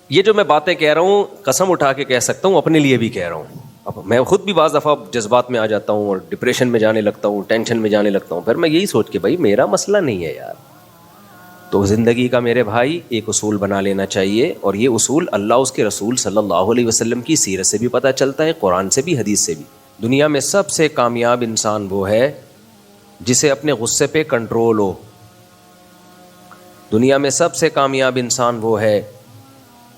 یہ جو میں باتیں کہہ رہا ہوں قسم اٹھا کے کہہ سکتا ہوں، اپنے لیے بھی کہہ رہا ہوں. اب میں خود بھی بعض دفعہ جذبات میں آ جاتا ہوں اور ڈپریشن میں جانے لگتا ہوں، ٹینشن میں جانے لگتا ہوں. پھر میں یہی سوچ کے بھائی میرا مسئلہ نہیں ہے یار. تو زندگی کا میرے بھائی ایک اصول بنا لینا چاہیے، اور یہ اصول اللہ اس کے رسول صلی اللہ علیہ وسلم کی سیرت سے بھی پتہ چلتا ہے، قرآن سے بھی، حدیث سے بھی. دنیا میں سب سے کامیاب انسان وہ ہے جسے اپنے غصے پہ کنٹرول ہو. دنیا میں سب سے کامیاب انسان وہ ہے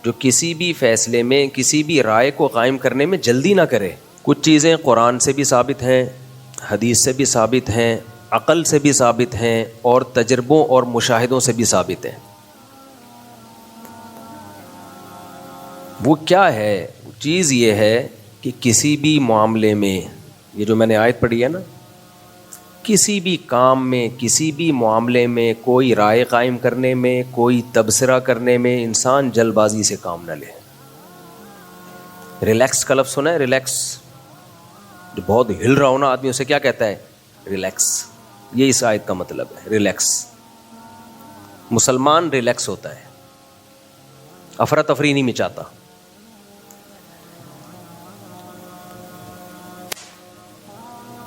جو کسی بھی فیصلے میں، کسی بھی رائے کو قائم کرنے میں جلدی نہ کرے. کچھ چیزیں قرآن سے بھی ثابت ہیں، حدیث سے بھی ثابت ہیں، عقل سے بھی ثابت ہیں، اور تجربوں اور مشاہدوں سے بھی ثابت ہیں. وہ کیا ہے؟ چیز یہ ہے کہ کسی بھی معاملے میں، یہ جو میں نے آیت پڑھی ہے نا، کسی بھی کام میں، کسی بھی معاملے میں، کوئی رائے قائم کرنے میں، کوئی تبصرہ کرنے میں انسان جلد بازی سے کام نہ لے. ریلیکس کا لفظ سنا ہے؟ ریلیکس، جو بہت ہل رہا ہو نا آدمی اسے کیا کہتا ہے؟ ریلیکس. یہ اس آیت کا مطلب ہے، ریلیکس. مسلمان ریلیکس ہوتا ہے، افراتفری نہیں مچاتا.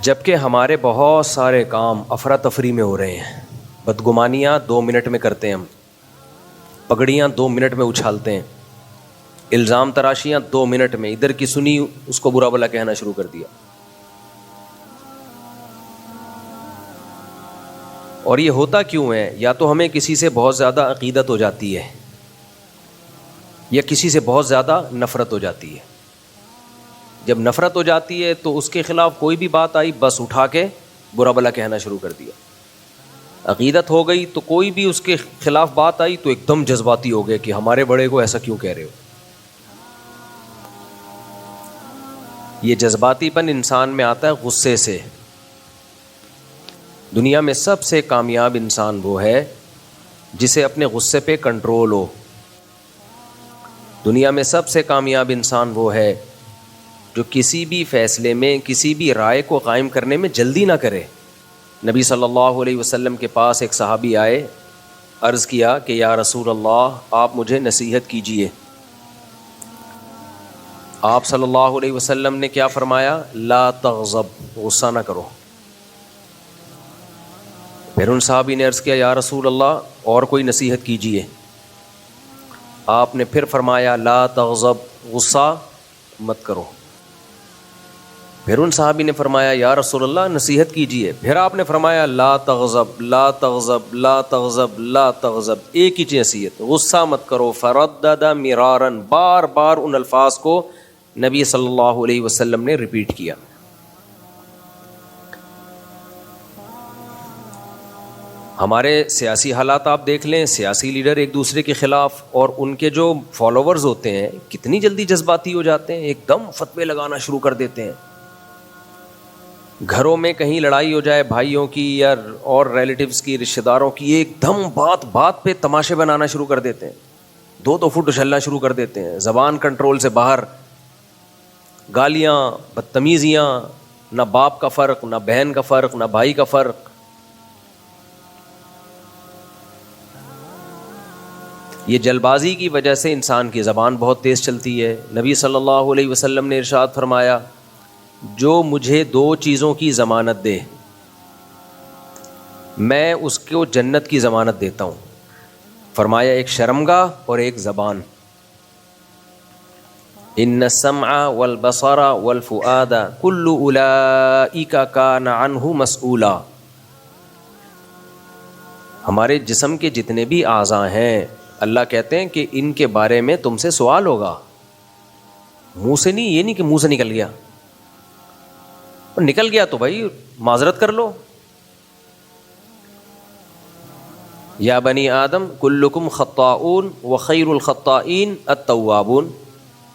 جبکہ ہمارے بہت سارے کام افراتفری میں ہو رہے ہیں. بدگمانیاں 2 منٹ میں کرتے ہیں ہم، پگڑیاں 2 منٹ میں اچھالتے ہیں، الزام تراشیاں 2 منٹ میں، ادھر کی سنی اس کو برا بھلا کہنا شروع کر دیا. اور یہ ہوتا کیوں ہے؟ یا تو ہمیں کسی سے بہت زیادہ عقیدت ہو جاتی ہے، یا کسی سے بہت زیادہ نفرت ہو جاتی ہے. جب نفرت ہو جاتی ہے تو اس کے خلاف کوئی بھی بات آئی بس اٹھا کے برا بھلا کہنا شروع کر دیا. عقیدت ہو گئی تو کوئی بھی اس کے خلاف بات آئی تو ایک دم جذباتی ہو گئے کہ ہمارے بڑے کو ایسا کیوں کہہ رہے ہو. یہ جذباتی پن انسان میں آتا ہے غصے سے. دنیا میں سب سے کامیاب انسان وہ ہے جسے اپنے غصے پہ کنٹرول ہو. دنیا میں سب سے کامیاب انسان وہ ہے جو کسی بھی فیصلے میں، کسی بھی رائے کو قائم کرنے میں جلدی نہ کرے. نبی صلی اللہ علیہ وسلم کے پاس ایک صحابی آئے، عرض کیا کہ یا رسول اللہ آپ مجھے نصیحت کیجئے. آپ صلی اللہ علیہ وسلم نے کیا فرمایا؟ لا تغضب، غصہ نہ کرو. پھر ان صحابی نے عرض کیا یا رسول اللہ اور کوئی نصیحت کیجئے. آپ نے پھر فرمایا لا تغضب، غصہ مت کرو. پھر ان صحابی نے فرمایا یا رسول اللہ نصیحت کیجئے. پھر آپ نے فرمایا لا تغضب، لا تغضب، لا تغضب، لا تغضب، ایک ہی نصیحت، غصہ مت کرو. فردد مرارا، بار بار ان الفاظ کو نبی صلی اللہ علیہ وسلم نے ریپیٹ کیا. ہمارے سیاسی حالات آپ دیکھ لیں، سیاسی لیڈر ایک دوسرے کے خلاف، اور ان کے جو فالوورز ہوتے ہیں کتنی جلدی جذباتی ہو جاتے ہیں، ایک دم فتوے لگانا شروع کر دیتے ہیں. گھروں میں کہیں لڑائی ہو جائے بھائیوں کی یا اور ریلیٹیوز کی، رشتہ داروں کی، ایک دم بات بات پہ تماشے بنانا شروع کر دیتے ہیں، 2 فٹ اچھلنا شروع کر دیتے ہیں، زبان کنٹرول سے باہر، گالیاں، بدتمیزیاں، نہ باپ کا فرق، نہ بہن کا فرق، نہ بھائی کا فرق. یہ جلد بازی کی وجہ سے انسان کی زبان بہت تیز چلتی ہے. نبی صلی اللہ علیہ وسلم نے ارشاد فرمایا جو مجھے 2 چیزوں کی ضمانت دے میں اس کو جنت کی ضمانت دیتا ہوں. فرمایا ایک شرمگاہ اور ایک زبان. ان السمع والبصر والفؤاد كل اولئک کان عنہ مسئولا. ہمارے جسم کے جتنے بھی اعضاء ہیں اللہ کہتے ہیں کہ ان کے بارے میں تم سے سوال ہوگا. منہ سے نہیں، یہ نہیں کہ منہ سے نکل گیا، نکل گیا تو بھائی معذرت کر لو. یا بنی آدم کلکم خطاؤون وخیر الخطائین التوابون.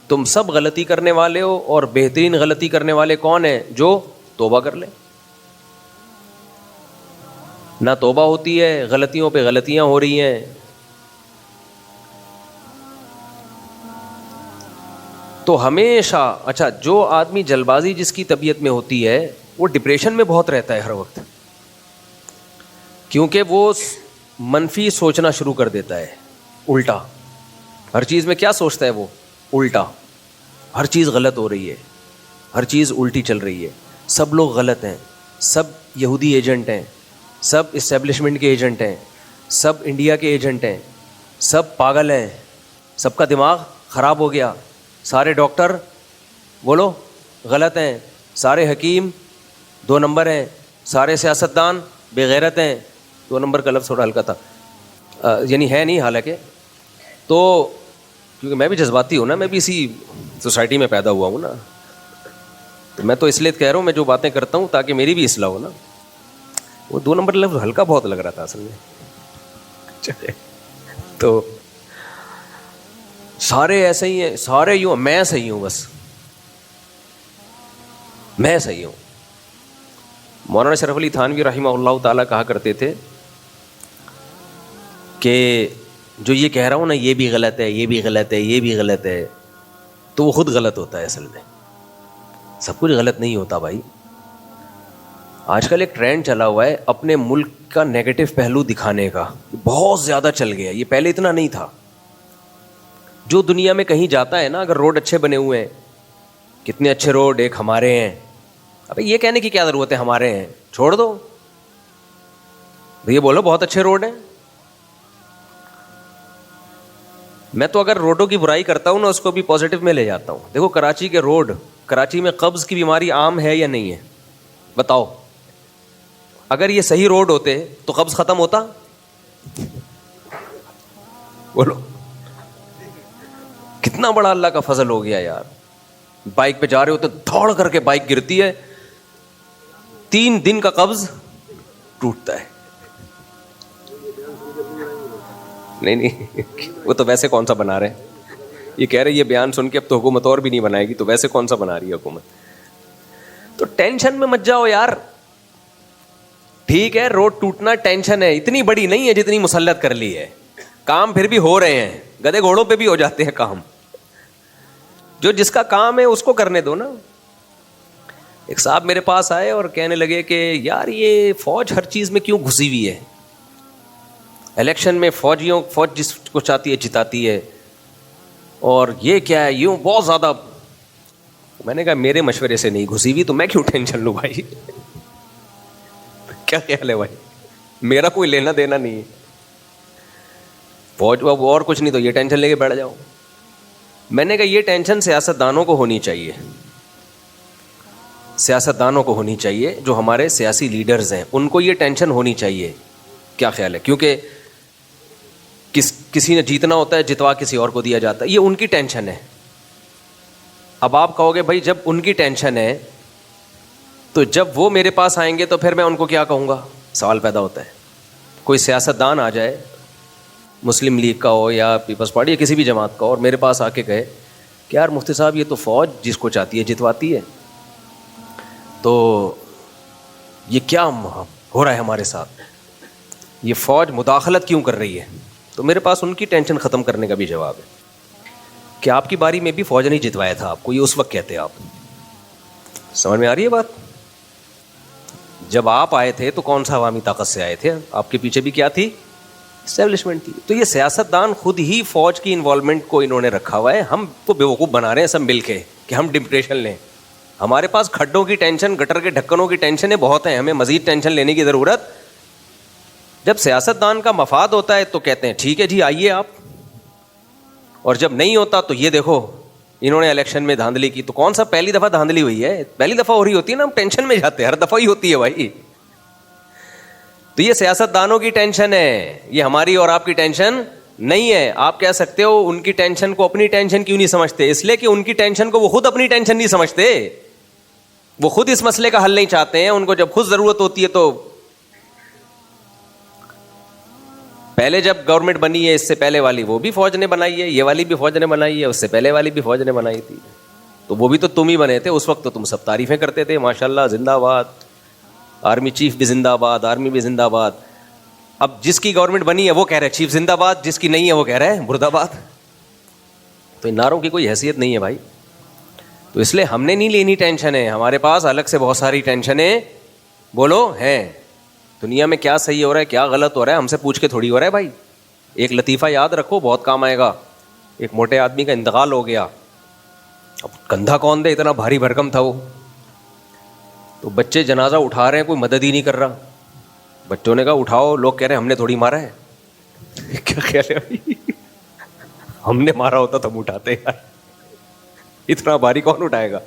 تم سب غلطی کرنے والے ہو اور بہترین غلطی کرنے والے کون ہیں؟ جو توبہ کر لے. نہ توبہ ہوتی ہے، غلطیوں پہ غلطیاں ہو رہی ہیں. تو ہمیشہ اچھا جو آدمی جلد بازی جس کی طبیعت میں ہوتی ہے وہ ڈپریشن میں بہت رہتا ہے ہر وقت، کیونکہ وہ منفی سوچنا شروع کر دیتا ہے، الٹا ہر چیز میں کیا سوچتا ہے وہ؟ الٹا. ہر چیز غلط ہو رہی ہے, ہر چیز الٹی چل رہی ہے, سب لوگ غلط ہیں, سب یہودی ایجنٹ ہیں, سب اسٹیبلشمنٹ کے ایجنٹ ہیں, سب انڈیا کے ایجنٹ ہیں, سب پاگل ہیں, سب کا دماغ خراب ہو گیا, سارے ڈاکٹر بولو غلط ہیں, سارے حکیم 2 نمبر ہیں, سارے سیاستدان بے غیرت ہیں. 2 نمبر کا لفظ تھوڑا ہلکا تھا, یعنی ہے نہیں حالانکہ. تو کیونکہ میں بھی جذباتی ہوں نا, میں بھی اسی سوسائٹی میں پیدا ہوا ہوں نا, تو میں تو اس لیے کہہ رہا ہوں میں جو باتیں کرتا ہوں تاکہ میری بھی اصلاح ہو نا. وہ 2 نمبر لفظ ہلکا بہت لگ رہا تھا اصل میں. تو سارے ایسے ہی ہیں, سارے یوں, میں صحیح ہوں, بس میں صحیح ہوں. مولانا شرف علی تھانوی رحمہ اللہ تعالیٰ کہا کرتے تھے کہ جو یہ کہہ رہا ہوں نا یہ بھی غلط ہے, یہ بھی غلط ہے, یہ بھی غلط ہے, تو وہ خود غلط ہوتا ہے. اصل میں سب کچھ غلط نہیں ہوتا بھائی. آج کل ایک ٹرینڈ چلا ہوا ہے اپنے ملک کا نیگیٹو پہلو دکھانے کا, بہت زیادہ چل گیا. یہ پہلے اتنا نہیں تھا. جو دنیا میں کہیں جاتا ہے نا, اگر روڈ اچھے بنے ہوئے ہیں, کتنے اچھے روڈ, ایک ہمارے ہیں, ابھی یہ کہنے کی کیا ضرورت ہے ہمارے ہیں, چھوڑ دو, یہ بولو بہت اچھے روڈ ہیں. میں تو اگر روڈوں کی برائی کرتا ہوں نا اس کو بھی پازیٹیو میں لے جاتا ہوں. دیکھو کراچی کے روڈ, کراچی میں قبض کی بیماری عام ہے یا نہیں ہے بتاؤ؟ اگر یہ صحیح روڈ ہوتے تو قبض ختم ہوتا؟ بولو. کتنا بڑا اللہ کا فضل ہو گیا یار. بائک پہ جا رہے ہوتے دھوڑ کر کے بائک گرتی ہے, 3 دن کا قبض ٹوٹتا ہے. نہیں وہ تو ویسے کون سا بنا رہے ہیں, یہ کہہ رہے یہ بیان سن کے اب تو حکومت اور بھی نہیں بنائے گی, تو ویسے کون سا بنا رہی ہے حکومت. تو ٹینشن میں مت جاؤ یار. ٹھیک ہے روڈ ٹوٹنا ٹینشن ہے, اتنی بڑی نہیں ہے جتنی مسلط کر لی ہے. کام پھر بھی ہو رہے ہیں, گدھے گھوڑوں پہ بھی ہو جاتے ہیں کام. جو جس کا کام ہے اس کو کرنے دو نا. ایک صاحب میرے پاس آئے اور کہنے لگے کہ یار یہ فوج ہر چیز میں کیوں گھسی ہوئی ہے, الیکشن میں فوج جس کو چاہتی ہے جتاتی ہے, اور یہ کیا ہے یوں بہت زیادہ. میں نے کہا میرے مشورے سے نہیں گھسی ہوئی تو میں کیوں ٹینشن لوں بھائی. کیا خیال ہے بھائی, میرا کوئی لینا دینا نہیں ہے. فوج اور کچھ نہیں تو یہ ٹینشن لے کے بیٹھ جاؤ. میں نے کہا یہ ٹینشن سیاستدانوں کو ہونی چاہیے, سیاستدانوں کو ہونی چاہیے, جو ہمارے سیاسی لیڈرز ہیں ان کو یہ ٹینشن ہونی چاہیے. کیا خیال ہے؟ کیونکہ کسی نے جیتنا ہوتا ہے, جتوا کسی اور کو دیا جاتا ہے, یہ ان کی ٹینشن ہے. اب آپ کہو گے بھائی جب ان کی ٹینشن ہے تو جب وہ میرے پاس آئیں گے تو پھر میں ان کو کیا کہوں گا؟ سوال پیدا ہوتا ہے. کوئی سیاستدان آ جائے, مسلم لیگ کا ہو یا پیپلز پارٹی یا کسی بھی جماعت کا, اور میرے پاس آ کے کہے کہ یار مفتی صاحب یہ تو فوج جس کو چاہتی ہے جتواتی ہے, تو یہ کیا ہو رہا ہے ہمارے ساتھ, یہ فوج مداخلت کیوں کر رہی ہے؟ تو میرے پاس ان کی ٹینشن ختم کرنے کا بھی جواب ہے کہ آپ کی باری میں بھی فوج نہیں جتوایا تھا آپ کو, یہ اس وقت کہتے آپ. سمجھ میں آ رہی ہے بات؟ جب آپ آئے تھے تو کون سا عوامی طاقت سے آئے تھے, آپ کے پیچھے بھی کیا تھی؟ اسٹیبلشمنٹ تھی. تو یہ سیاستدان خود ہی فوج کی انوالومنٹ کو انہوں نے رکھا ہوا ہے. ہم کو بیوقوف بنا رہے ہیں سب مل کے کہ ہم ڈپریشن لیں. ہمارے پاس کھڈوں کی ٹینشن, گٹر کے ڈھکنوں کی ٹینشنیں بہت ہیں, ہمیں مزید ٹینشن لینے کی ضرورت. جب سیاستدان کا مفاد ہوتا ہے تو کہتے ہیں ٹھیک ہے جی آئیے آپ, اور جب نہیں ہوتا تو یہ دیکھو انہوں نے الیکشن میں دھاندلی کی. تو کون سا پہلی دفعہ دھاندلی ہوئی ہے؟ پہلی دفعہ ہو رہی ہوتی ہے نا, ہم ٹینشن میں جاتے ہیں, ہر دفعہ ہی ہوتی ہے بھائی. تو یہ سیاستدانوں کی ٹینشن ہے, یہ ہماری اور آپ کی ٹینشن نہیں ہے. آپ کہہ سکتے ہو ان کی ٹینشن کو اپنی ٹینشن کیوں نہیں سمجھتے؟ اس لیے کہ ان کی ٹینشن کو وہ خود اپنی ٹینشن نہیں سمجھتے, وہ خود اس مسئلے کا حل نہیں چاہتے ہیں. ان کو جب خود ضرورت ہوتی ہے تو پہلے جب گورنمنٹ بنی ہے اس سے پہلے والی وہ بھی فوج نے بنائی ہے, یہ والی بھی فوج نے بنائی ہے, اس سے پہلے والی بھی فوج نے بنائی تھی, تو وہ بھی تو تم ہی بنے تھے. اس وقت تو تم سب تعریفیں کرتے تھے, ماشاءاللہ زندہ آباد, آرمی چیف بھی زندہ آباد, آرمی بھی زندہ آباد. اب جس کی گورنمنٹ بنی ہے وہ کہہ رہے چیف زندہ آباد, جس کی نہیں ہے وہ کہہ رہے مرد آباد. تو ان نعروں کی کوئی حیثیت نہیں ہے بھائی. تو اس لیے ہم نے نہیں لینی ٹینشن ہے, ہمارے پاس الگ سے بہت ساری ٹینشنیں بولو ہیں. دنیا میں کیا صحیح ہو رہا ہے کیا غلط ہو رہا ہے ہم سے پوچھ کے تھوڑی ہو رہا ہے بھائی. ایک لطیفہ یاد رکھو, بہت کام آئے گا. ایک موٹے آدمی کا انتقال ہو گیا, اب کندھا کون دے, اتنا بھاری بھرکم تھا وہ. تو بچے جنازہ اٹھا رہے ہیں, کوئی مدد ہی نہیں کر رہا. بچوں نے کہا اٹھاؤ, لوگ کہہ رہے ہیں ہم نے تھوڑی مارا ہے. کیا خیال ہے بھائی, ہم نے مارا ہوتا تو ہم اٹھاتے یار, اتنا بھاری کون اٹھائے گا.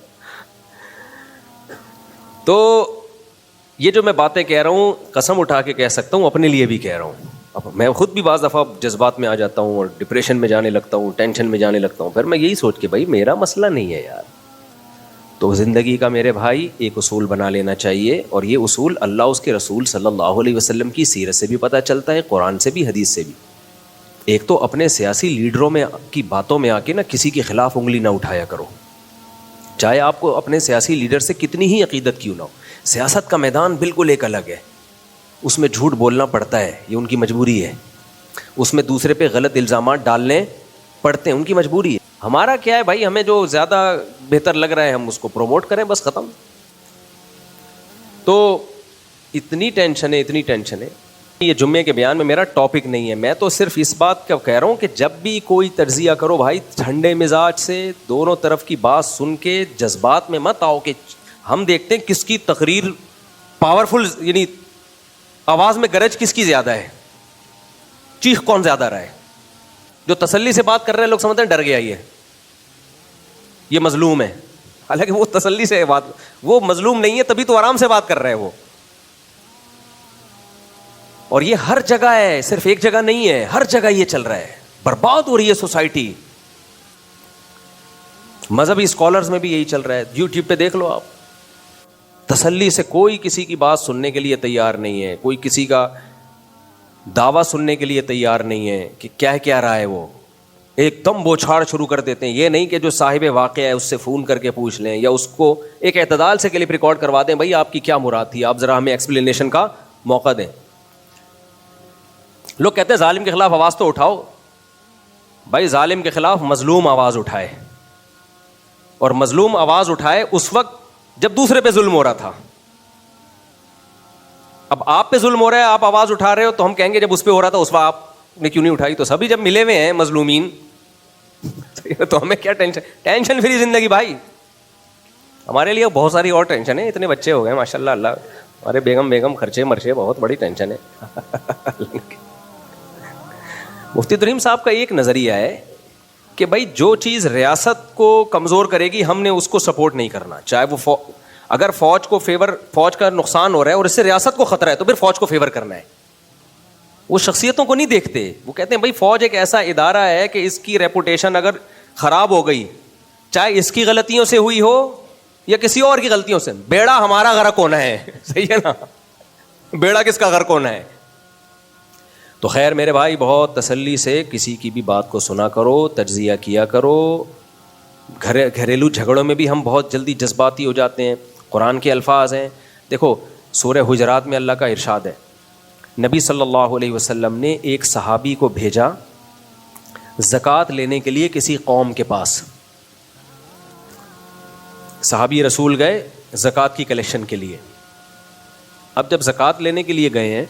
تو یہ جو میں باتیں کہہ رہا ہوں قسم اٹھا کے کہہ سکتا ہوں, اپنے لیے بھی کہہ رہا ہوں. اب میں خود بھی بعض دفعہ جذبات میں آ جاتا ہوں اور ڈپریشن میں جانے لگتا ہوں, ٹینشن میں جانے لگتا ہوں. پھر میں یہی سوچ کے بھائی میرا مسئلہ نہیں ہے یار. تو زندگی کا میرے بھائی ایک اصول بنا لینا چاہیے, اور یہ اصول اللہ اس کے رسول صلی اللہ علیہ وسلم کی سیرت سے بھی پتہ چلتا ہے, قرآن سے بھی, حدیث سے بھی. ایک تو اپنے سیاسی لیڈروں میں کی باتوں میں آ کے نا کسی کے خلاف انگلی نہ اٹھایا کرو, چاہے آپ کو اپنے سیاسی لیڈر سے کتنی ہی عقیدت کیوں نہ ہو. سیاست کا میدان بالکل ایک الگ ہے, اس میں جھوٹ بولنا پڑتا ہے, یہ ان کی مجبوری ہے. اس میں دوسرے پہ غلط الزامات ڈالنے پڑتے ہیں, ان کی مجبوری ہے. ہمارا کیا ہے بھائی, ہمیں جو زیادہ بہتر لگ رہا ہے ہم اس کو پروموٹ کریں, بس ختم. تو اتنی ٹینشن ہے. یہ جمعے کے بیان میں میرا ٹاپک نہیں ہے, میں تو صرف اس بات کا کہہ رہا ہوں کہ جب بھی کوئی تجزیہ کرو بھائی ٹھنڈے مزاج سے, دونوں طرف کی بات سن کے جذبات میں مت آؤ. کہ ہم دیکھتے ہیں کس کی تقریر پاورفل, یعنی آواز میں گرج کس کی زیادہ ہے, چیخ کون زیادہ رہا ہے. جو تسلی سے بات کر رہے ہیں لوگ سمجھتے ہیں ڈر گیا یہ مظلوم ہے, حالانکہ وہ تسلی سے بات, وہ مظلوم نہیں ہے تبھی تو آرام سے بات کر رہے ہیں وہ. اور یہ ہر جگہ ہے, صرف ایک جگہ نہیں ہے, ہر جگہ یہ چل رہا ہے. برباد ہو رہی ہے سوسائٹی. مذہبی اسکالرز میں بھی یہی چل رہا ہے, یوٹیوب پہ دیکھ لو آپ. تسلی سے کوئی کسی کی بات سننے کے لیے تیار نہیں ہے, کوئی کسی کا دعویٰ سننے کے لیے تیار نہیں ہے کہ کیا رہا ہے. وہ ایک دم بوچھاڑ شروع کر دیتے ہیں. یہ نہیں کہ جو صاحب واقعہ ہے اس سے فون کر کے پوچھ لیں, یا اس کو ایک اعتدال سے کلپ ریکارڈ کروا دیں, بھائی آپ کی کیا مراد تھی, آپ ذرا ہمیں ایکسپلینیشن کا موقع دیں. لوگ کہتے ہیں ظالم کے خلاف آواز تو اٹھاؤ. بھائی ظالم کے خلاف مظلوم آواز اٹھائے, اور مظلوم آواز اٹھائے اس وقت جب دوسرے پہ ظلم ہو رہا تھا. اب آپ پہ ظلم ہو رہا ہے, آپ آواز اٹھا رہے ہو, تو ہم کہیں گے جب اس پہ ہو رہا تھا اس وقت آپ نے کیوں نہیں اٹھائی. تو سبھی جب ملے ہوئے ہیں مظلومین تو ہمیں کیا ٹینشن فری زندگی بھائی. ہمارے لیے بہت ساری اور ٹینشن ہے, اتنے بچے ہو گئے ماشاء اللہ, اللہ ہمارے بیگم خرچے مرچے, بہت بڑی ٹینشن ہے. مفتی تریم صاحب کا ایک نظریہ ہے کہ بھائی جو چیز ریاست کو کمزور کرے گی ہم نے اس کو سپورٹ نہیں کرنا. چاہے وہ اگر فوج کا نقصان ہو رہا ہے اور اس سے ریاست کو خطرہ ہے تو پھر فوج کو فیور کرنا ہے. وہ شخصیتوں کو نہیں دیکھتے, وہ کہتے ہیں بھائی فوج ایک ایسا ادارہ ہے کہ اس کی ریپوٹیشن اگر خراب ہو گئی, چاہے اس کی غلطیوں سے ہوئی ہو یا کسی اور کی غلطیوں سے, بیڑا ہمارا غرق ہونا ہے. صحیح ہے نا, بیڑا کس کا غرق ہونا ہے. تو خیر میرے بھائی, بہت تسلی سے کسی کی بھی بات کو سنا کرو, تجزیہ کیا کرو. گھریلو جھگڑوں میں بھی ہم بہت جلدی جذباتی ہو جاتے ہیں. قرآن کے الفاظ ہیں, دیکھو سورہ حجرات میں اللہ کا ارشاد ہے, نبی صلی اللہ علیہ وسلم نے ایک صحابی کو بھیجا زکوٰۃ لینے کے لیے کسی قوم کے پاس. صحابی رسول گئے زکوٰۃ کی کلیکشن کے لیے. اب جب زکوٰۃ لینے کے لیے گئے ہیں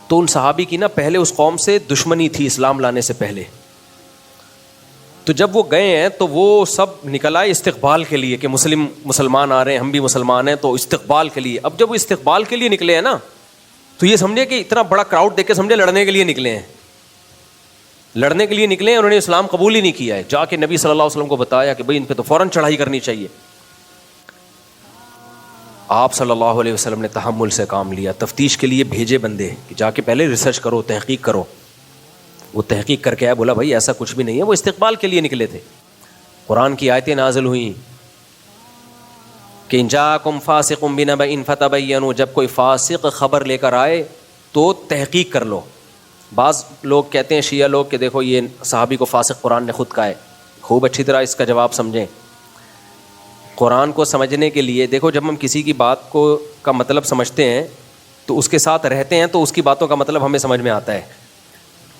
تو ان صحابی کی نا پہلے اس قوم سے دشمنی تھی اسلام لانے سے پہلے. تو جب وہ گئے ہیں تو وہ سب نکل آئے استقبال کے لیے کہ مسلمان آ رہے ہیں, ہم بھی مسلمان ہیں, تو استقبال کے لیے. اب جب وہ استقبال کے لیے نکلے ہیں نا تو یہ سمجھے کہ اتنا بڑا کراؤڈ دیکھ کے سمجھے لڑنے کے لیے نکلے ہیں, لڑنے کے لیے نکلے ہیں. انہوں نے اسلام قبول ہی نہیں کیا ہے. جا کے نبی صلی اللہ علیہ وسلم کو بتایا کہ بھائی ان پہ تو فوراً چڑھائی کرنی چاہیے. آپ صلی اللہ علیہ وسلم نے تحمل سے کام لیا, تفتیش کے لیے بھیجے بندے کہ جا کے پہلے ریسرچ کرو, تحقیق کرو. وہ تحقیق کر کے آیا, بولا بھائی ایسا کچھ بھی نہیں ہے, وہ استقبال کے لیے نکلے تھے. قرآن کی آیتیں نازل ہوئیں کہ ان جاءکم فاسق بنبأ فتبینوا, جب کوئی فاسق خبر لے کر آئے تو تحقیق کر لو. بعض لوگ کہتے ہیں شیعہ لوگ کہ دیکھو یہ صحابی کو فاسق قرآن نے خود کہا ہے. خوب اچھی طرح اس کا جواب سمجھیں. قرآن کو سمجھنے کے لیے دیکھو, جب ہم کسی کی بات کو کا مطلب سمجھتے ہیں تو اس کے ساتھ رہتے ہیں تو اس کی باتوں کا مطلب ہمیں سمجھ میں آتا ہے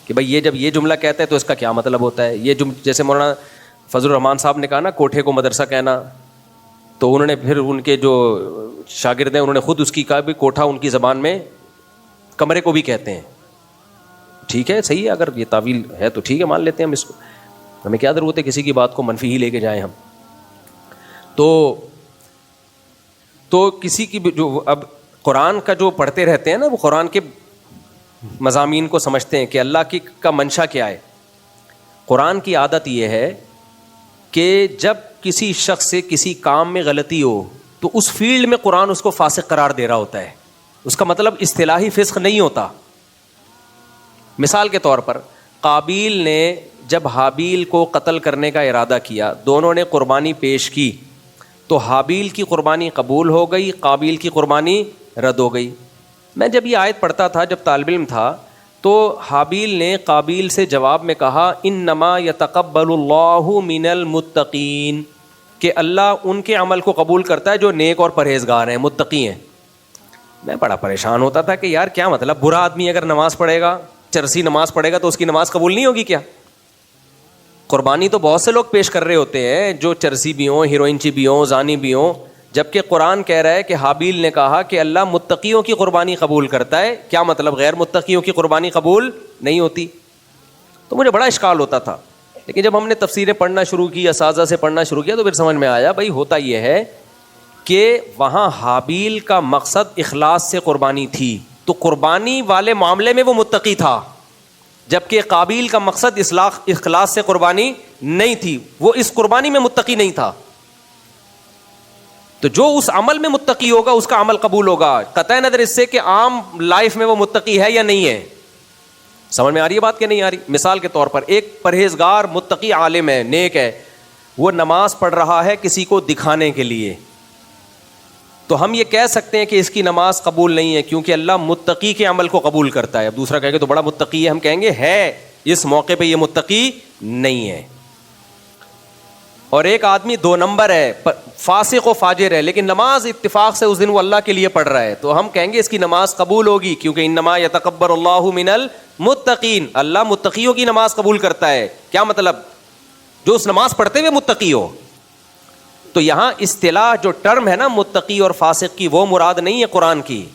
کہ بھائی یہ جب یہ جملہ کہتا ہے تو اس کا کیا مطلب ہوتا ہے. یہ جیسے مولانا فضل الرحمان صاحب نے کہا نا کوٹھے کو مدرسہ کہنا, تو انہوں نے پھر ان کے جو شاگرد ہیں انہوں نے خود اس کی کہا بھی کوٹھا ان کی زبان میں کمرے کو بھی کہتے ہیں. ٹھیک ہے, صحیح ہے, اگر یہ تعویل ہے تو ٹھیک ہے, مان لیتے ہیں ہم اس کو. ہمیں کیا ضرورت ہے کسی کی بات کو منفی ہی لے کے جائیں ہم. تو کسی کی جو اب قرآن کا جو پڑھتے رہتے ہیں نا, وہ قرآن کے مضامین کو سمجھتے ہیں کہ اللہ کی کا منشا کیا ہے. قرآن کی عادت یہ ہے کہ جب کسی شخص سے کسی کام میں غلطی ہو تو اس فیلڈ میں قرآن اس کو فاسق قرار دے رہا ہوتا ہے. اس کا مطلب اصطلاحی فسق نہیں ہوتا. مثال کے طور پر قابیل نے جب حابیل کو قتل کرنے کا ارادہ کیا, دونوں نے قربانی پیش کی, تو حابیل کی قربانی قبول ہو گئی, قابیل کی قربانی رد ہو گئی. میں جب یہ آیت پڑھتا تھا, جب طالب علم تھا, تو حابیل نے قابیل سے جواب میں کہا انما یتقبل اللہ من المتقین, کہ اللہ ان کے عمل کو قبول کرتا ہے جو نیک اور پرہیزگار ہیں, متقی ہیں. میں بڑا پریشان ہوتا تھا کہ یار کیا مطلب, برا آدمی اگر نماز پڑھے گا, چرسی نماز پڑھے گا, تو اس کی نماز قبول نہیں ہوگی کیا؟ قربانی تو بہت سے لوگ پیش کر رہے ہوتے ہیں جو چرسی بھی ہوں, ہیروئنچی بھی ہوں, زانی بھی ہوں, جبکہ قرآن کہہ رہا ہے کہ حابیل نے کہا کہ اللہ متقیوں کی قربانی قبول کرتا ہے. کیا مطلب غیر متقیوں کی قربانی قبول نہیں ہوتی؟ تو مجھے بڑا اشکال ہوتا تھا. لیکن جب ہم نے تفسیریں پڑھنا شروع کی, اساتذہ سے پڑھنا شروع کیا, تو پھر سمجھ میں آیا بھائی ہوتا یہ ہے کہ وہاں حابیل کا مقصد اخلاص سے قربانی تھی, تو قربانی والے معاملے میں وہ متقی تھا, جبکہ قابیل کا مقصد اخلاص سے قربانی نہیں تھی, وہ اس قربانی میں متقی نہیں تھا. تو جو اس عمل میں متقی ہوگا اس کا عمل قبول ہوگا, قطع نظر اس سے کہ عام لائف میں وہ متقی ہے یا نہیں ہے. سمجھ میں آ رہی ہے بات کہ نہیں آ رہی؟ مثال کے طور پر ایک پرہیزگار متقی عالم ہے, نیک ہے, وہ نماز پڑھ رہا ہے کسی کو دکھانے کے لیے, تو ہم یہ کہہ سکتے ہیں کہ اس کی نماز قبول نہیں ہے کیونکہ اللہ متقی کے عمل کو قبول کرتا ہے. اب دوسرا کہے کہ تو بڑا متقی ہے, ہم کہیں گے ہے, اس موقع پہ یہ متقی نہیں ہے. اور ایک آدمی 2 نمبر ہے, فاسق و فاجر ہے, لیکن نماز اتفاق سے اس دن وہ اللہ کے لیے پڑھ رہا ہے, تو ہم کہیں گے اس کی نماز قبول ہوگی کیونکہ انما یتقبل اللہ من المتقین, اللہ متقیوں کی نماز قبول کرتا ہے. کیا مطلب؟ جو اس نماز پڑھتے ہوئے متقی ہو. تو یہاں اصطلاح جو ٹرم ہے نا متقی اور فاسق کی, وہ مراد نہیں ہے قرآن کی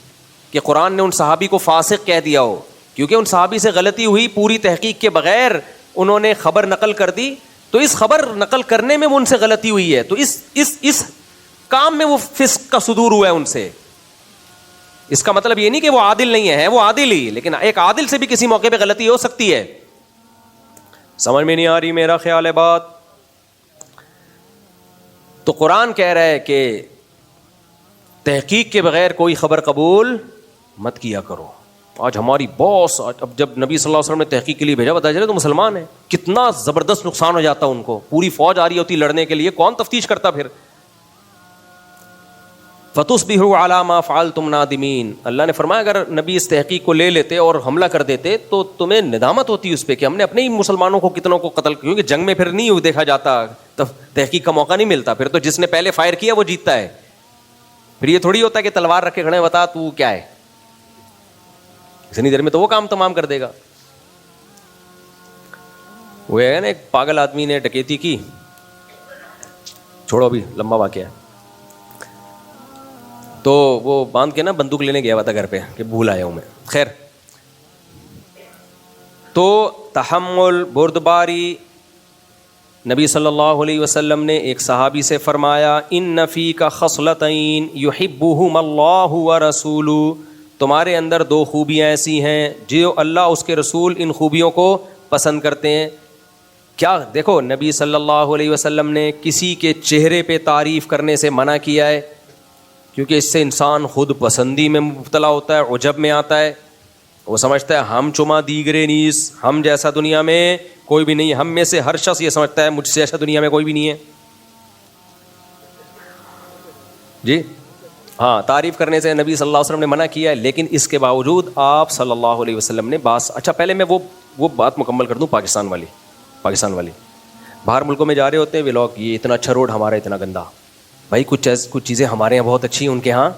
کہ قرآن نے ان صحابی کو فاسق کہہ دیا ہو, کیونکہ ان صحابی سے غلطی ہوئی, پوری تحقیق کے بغیر انہوں نے خبر نقل کر دی, تو اس خبر نقل کرنے میں وہ ان سے غلطی ہوئی ہے, تو اس کام میں وہ فسق کا صدور ہوا ہے ان سے. اس کا مطلب یہ نہیں کہ وہ عادل نہیں ہے, وہ عادل ہی, لیکن ایک عادل سے بھی کسی موقع پہ غلطی ہو سکتی ہے. سمجھ میں نہیں آ رہی میرا خیال ہے بات؟ تو قرآن کہہ رہا ہے کہ تحقیق کے بغیر کوئی خبر قبول مت کیا کرو. آج ہماری باس, اب جب نبی صلی اللہ علیہ وسلم نے تحقیق کے لیے بھیجا, بتا چلے تو مسلمان ہیں, کتنا زبردست نقصان ہو جاتا ان کو, پوری فوج آ رہی ہوتی لڑنے کے لیے, کون تفتیش کرتا پھر؟ فَتُصْبِحُوا عَلَىٰ مَا فَعَلْتُمْ نَادِمِينَ. اللہ نے فرمایا اگر نبی اس تحقیق کو لے لیتے اور حملہ کر دیتے تو تمہیں ندامت ہوتی اس پہ کہ ہم نے اپنے ہی مسلمانوں کو کتنوں کو قتل, کیونکہ جنگ میں پھر نہیں دیکھا جاتا, تحقیق کا موقع نہیں ملتا, پھر تو جس نے پہلے فائر کیا وہ جیتتا ہے. پھر یہ تھوڑی ہوتا ہے کہ تلوار رکھ کے کھڑے, بتا تو کیا ہے, اتنی دیر میں تو وہ کام تمام کر دے گا. وہ ہے نا ایک پاگل آدمی نے ڈکیتی کی, چھوڑو ابھی لمبا واقعہ ہے, تو وہ باندھ کے نا بندوق لینے گیا ہوا تھا گھر پہ کہ بھول آیا ہوں میں. خیر, تو تحمل, بردباری, نبی صلی اللہ علیہ وسلم نے ایک صحابی سے فرمایا ان فیک خصلتین یحبہم اللہ ورسولہ, تمہارے اندر 2 خوبیاں ایسی ہیں جو اللہ اس کے رسول ان خوبیوں کو پسند کرتے ہیں. کیا دیکھو, نبی صلی اللہ علیہ وسلم نے کسی کے چہرے پہ تعریف کرنے سے منع کیا ہے, کیونکہ اس سے انسان خود پسندی میں مبتلا ہوتا ہے, عجب میں آتا ہے, وہ سمجھتا ہے ہم چما دیگرے نیس, ہم جیسا دنیا میں کوئی بھی نہیں, ہم میں سے ہر شخص یہ سمجھتا ہے مجھ سے ایسا دنیا میں کوئی بھی نہیں ہے. جی ہاں, تعریف کرنے سے نبی صلی اللہ علیہ وسلم نے منع کیا ہے, لیکن اس کے باوجود آپ صلی اللہ علیہ وسلم نے اچھا پہلے میں وہ بات مکمل کر دوں. پاکستان والی باہر ملکوں میں جا رہے ہوتے ہیں وہ لوگ, یہ اتنا اچھا روڈ ہمارا اتنا گندا, بھائی کچھ چیزیں ہمارے یہاں بہت اچھی ہیں, ان کے ہاں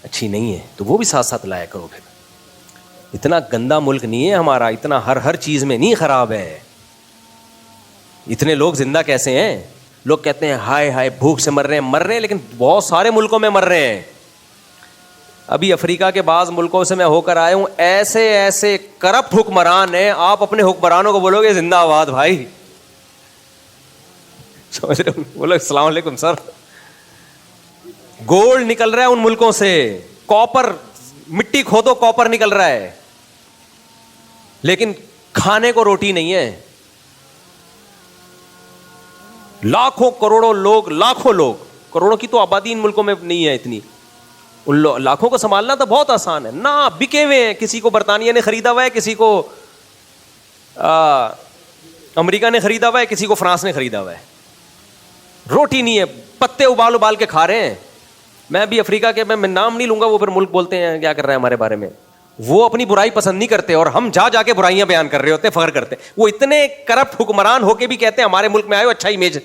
اچھی نہیں ہے, تو وہ بھی ساتھ ساتھ لایا کرو. پھر اتنا گندا ملک نہیں ہے ہمارا, اتنا ہر چیز میں نہیں خراب ہے. اتنے لوگ زندہ کیسے ہیں؟ لوگ کہتے ہیں ہائے ہائے بھوک سے مر رہے ہیں, لیکن بہت سارے ملکوں میں مر رہے ہیں. ابھی افریقہ کے بعض ملکوں سے میں ہو کر آیا ہوں, ایسے کرپٹ حکمران ہیں, آپ اپنے حکمرانوں کو بولو گے زندہ آباد بھائی, سمجھ رہے ہو؟ بولو السلام علیکم سر. گولڈ نکل رہا ہے ان ملکوں سے, کاپر, مٹی کھودو کاپر نکل رہا ہے, لیکن کھانے کو روٹی نہیں ہے. لاکھوں کروڑوں لوگ, کروڑوں کی تو آبادی ان ملکوں میں نہیں ہے اتنی, ان لاکھوں کو سنبھالنا تو بہت آسان ہے نا. بکے ہوئے ہیں, کسی کو برطانیہ نے خریدا ہوا ہے, کسی کو امریکہ نے خریدا ہوا ہے, کسی کو فرانس نے خریدا ہوا ہے. روٹی نہیں ہے, پتے ابال کے کھا رہے ہیں. میں بھی افریقہ کے, میں نام نہیں لوں گا, وہ پھر ملک بولتے ہیں کیا کر رہے ہیں ہمارے بارے میں. وہ اپنی برائی پسند نہیں کرتے, اور ہم جا کے برائیاں بیان کر رہے ہوتے ہیں, فخر کرتے ہیں. وہ اتنے کرپٹ حکمران ہو کے بھی کہتے ہیں ہمارے ملک میں آئے اچھا امیج,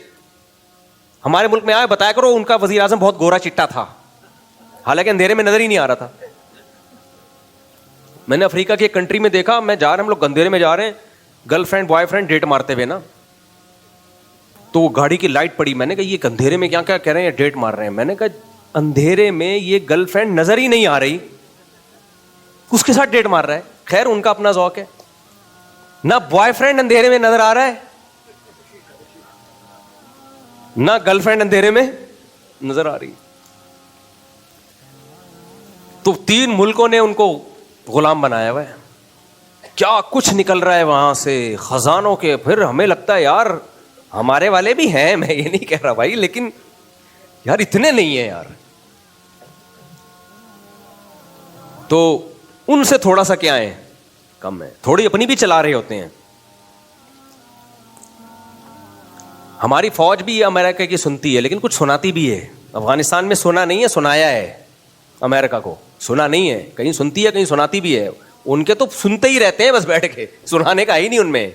ہمارے ملک میں آئے بتایا کرو ان کا وزیر اعظم بہت گورا چٹا تھا, حالانکہ اندھیرے میں نظر ہی نہیں آ رہا تھا. میں نے افریقہ کی ایک کنٹری میں دیکھا, میں جا رہے ہیں, ہم لوگ اندھیرے میں جا رہے ہیں, girlfriend boyfriend date مارتے ہوئے نا, تو وہ گاڑی کی لائٹ پڑی. میں نے کہا یہ اندھیرے میں کیا کہہ رہے ہیں, ڈیٹ مار رہے ہیں. میں نے کہا اندھیرے میں یہ گرل فرینڈ نظر ہی نہیں آ رہی, اس کے ساتھ ڈیٹ مار رہا ہے. خیر ان کا اپنا ذوق ہے. نہ بوائے فرینڈ اندھیرے میں نظر آ رہا ہے, نہ گرل فرینڈ اندھیرے میں نظر آ رہی. تو 3 ملکوں نے ان کو غلام بنایا ہوا ہے. کیا کچھ نکل رہا ہے وہاں سے خزانوں کے. پھر ہمیں لگتا ہے یار ہمارے والے بھی ہیں, میں یہ نہیں کہہ رہا بھائی, لیکن یار اتنے نہیں ہیں یار. تو ان سے تھوڑا سا کیا ہے, کم ہے. تھوڑی اپنی بھی چلا رہے ہوتے ہیں. ہماری فوج بھی امریکہ کی سنتی ہے, لیکن کچھ سناتی بھی ہے. افغانستان میں سنا نہیں ہے, سنایا ہے امریکہ کو. سنا نہیں ہے, کہیں سنتی ہے کہیں سناتی بھی ہے. ان کے تو سنتے ہی رہتے ہیں بس بیٹھ کے, سنانے کا ہی نہیں ان میں.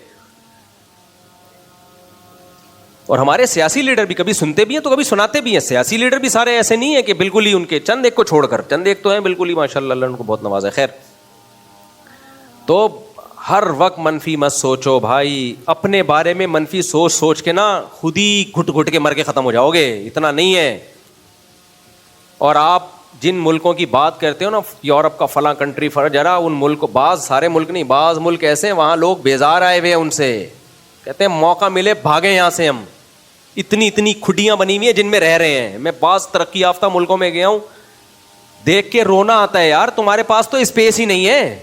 اور ہمارے سیاسی لیڈر بھی کبھی سنتے بھی ہیں تو کبھی سناتے بھی ہیں. سیاسی لیڈر بھی سارے ایسے نہیں ہیں کہ بالکل ہی ان کے, چند ایک کو چھوڑ کر, چند ایک تو ہیں بالکل ہی ماشاء اللہ, اللہ ان کو بہت نوازا ہے. خیر, تو ہر وقت منفی مت سوچو بھائی. اپنے بارے میں منفی سوچ کے نا خود ہی گھٹ کے مر کے ختم ہو جاؤ گے. اتنا نہیں ہے. اور آپ جن ملکوں کی بات کرتے ہو نا, یورپ کا فلاں کنٹری, ذرا ان ملک, بعض سارے ملک نہیں, بعض ملک ایسے ہیں وہاں لوگ بیزار آئے ہوئے ہیں ان سے, کہتے ہیں موقع ملے بھاگے یہاں سے ہم. اتنی کھڈیاں بنی ہوئی ہیں جن میں رہ رہے ہیں. میں بعض ترقی یافتہ ملکوں میں گیا ہوں, دیکھ کے رونا آتا ہے یار. تمہارے پاس تو اسپیس ہی نہیں ہے.